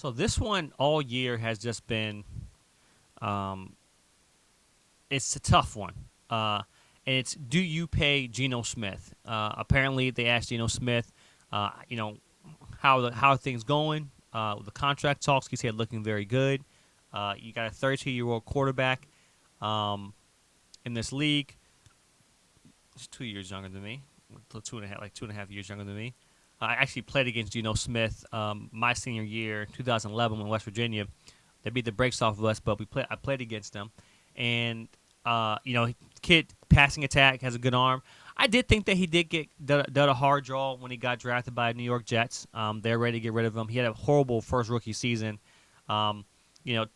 So this one all year has just been, um, it's a tough one. And it's, do you pay Geno Smith? Apparently, they asked Geno Smith, you know, how are things going? With the contract talks, he said looking very good. You got a 32-year-old quarterback um, in this league. He's 2 years younger than me, like 2.5 years younger than me. I actually played against Geno Smith my senior year, 2011, when West Virginia. They beat the brakes off of us, but I played against them, and kid passing attack, has a good arm. I did think that he did a hard draw when he got drafted by New York Jets. They're ready to get rid of him. He had a horrible first rookie season. 12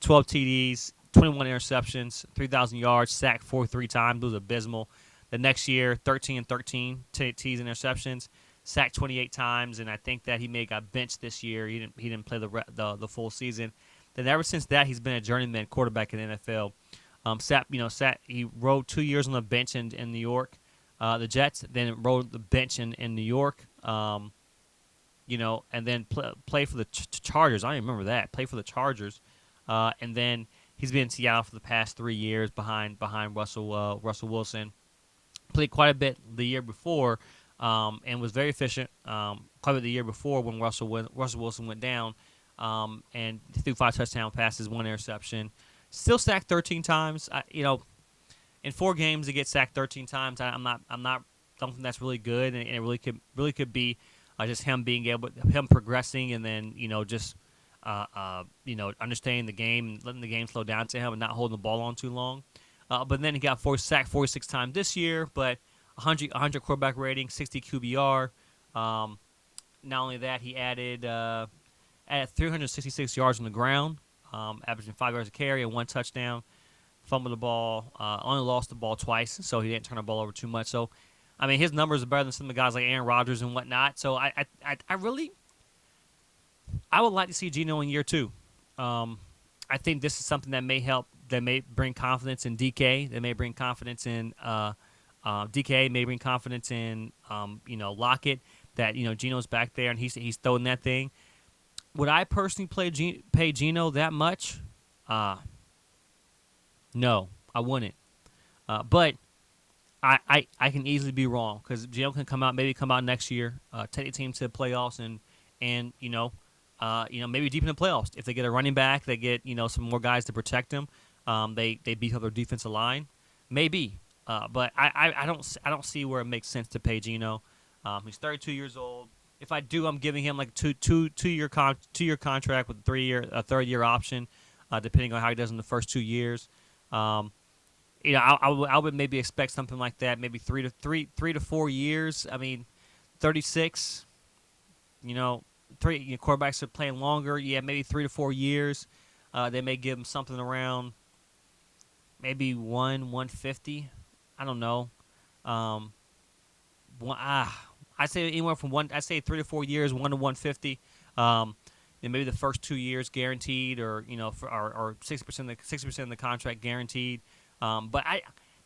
TDs, 21 interceptions, 3,000 yards, sacked 43 times. It was abysmal. The next year, 13 and 13 TDs and interceptions, sacked 28 times, and I think that he may have got benched this year. He didn't play the full season. Then ever since that, he's been a journeyman quarterback in the NFL. He rode 2 years on the bench in New York, the Jets. Then rode the bench in New York, and then play for the Chargers. I don't even remember that. Play for the Chargers, and then he's been in Seattle for the past 3 years behind Russell Wilson. Played quite a bit the year before, and was very efficient. Quite a bit the year before when Russell Wilson went down, and threw 5 touchdown passes, 1 interception. Still sacked 13 times. In 4 games to get sacked 13 times, I'm not don't think that's really good, and it really could be just him progressing, and then understanding the game and letting the game slow down to him and not holding the ball on too long. But then he got sacked 46 times this year, but 100 quarterback rating, 60 QBR. Not only that, he added 366 yards on the ground, averaging 5 yards a carry and 1 touchdown. Fumbled the ball, only lost the ball twice, so he didn't turn the ball over too much. So, I mean, his numbers are better than some of the guys like Aaron Rodgers and whatnot. So, I would like to see Geno in year 2. I think this is something that may help. That may bring confidence in DK. That may bring confidence in DK. May bring confidence in Lockett. That Geno's back there and he's throwing that thing. Would I personally pay Geno that much? No, I wouldn't. But I can easily be wrong because Geno can come out next year, take the team to the playoffs, and maybe deep in the playoffs. If they get a running back, they get some more guys to protect them. They beef up their defensive line, maybe. But I don't see where it makes sense to pay Geno. He's 32 years old. If I do, I'm giving him like two-year contract with a third-year option, depending on how he does in the first 2 years. I would maybe expect something like that, maybe 3 to 4 years. I mean, 36. Quarterbacks are playing longer. Yeah, maybe 3 to 4 years. They may give him something around maybe 150. I don't know. I say anywhere from I say 3 to 4 years, 1 to 150. And maybe the first 2 years guaranteed, or 60% of the contract guaranteed. But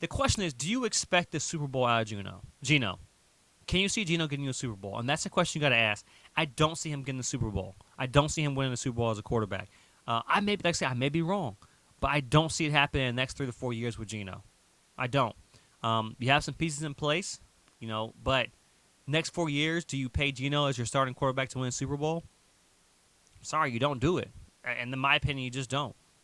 the question is, do you expect the Super Bowl out of Geno? Can you see Geno getting a Super Bowl? And that's the question you got to ask. I don't see him getting the Super Bowl. I don't see him winning the Super Bowl as a quarterback. I may be wrong, but I don't see it happening in the next 3 to 4 years with Geno. I don't. You have some pieces in place, but next 4 years, do you pay Geno as your starting quarterback to win a Super Bowl? Sorry, you don't do it. And in my opinion, you just don't.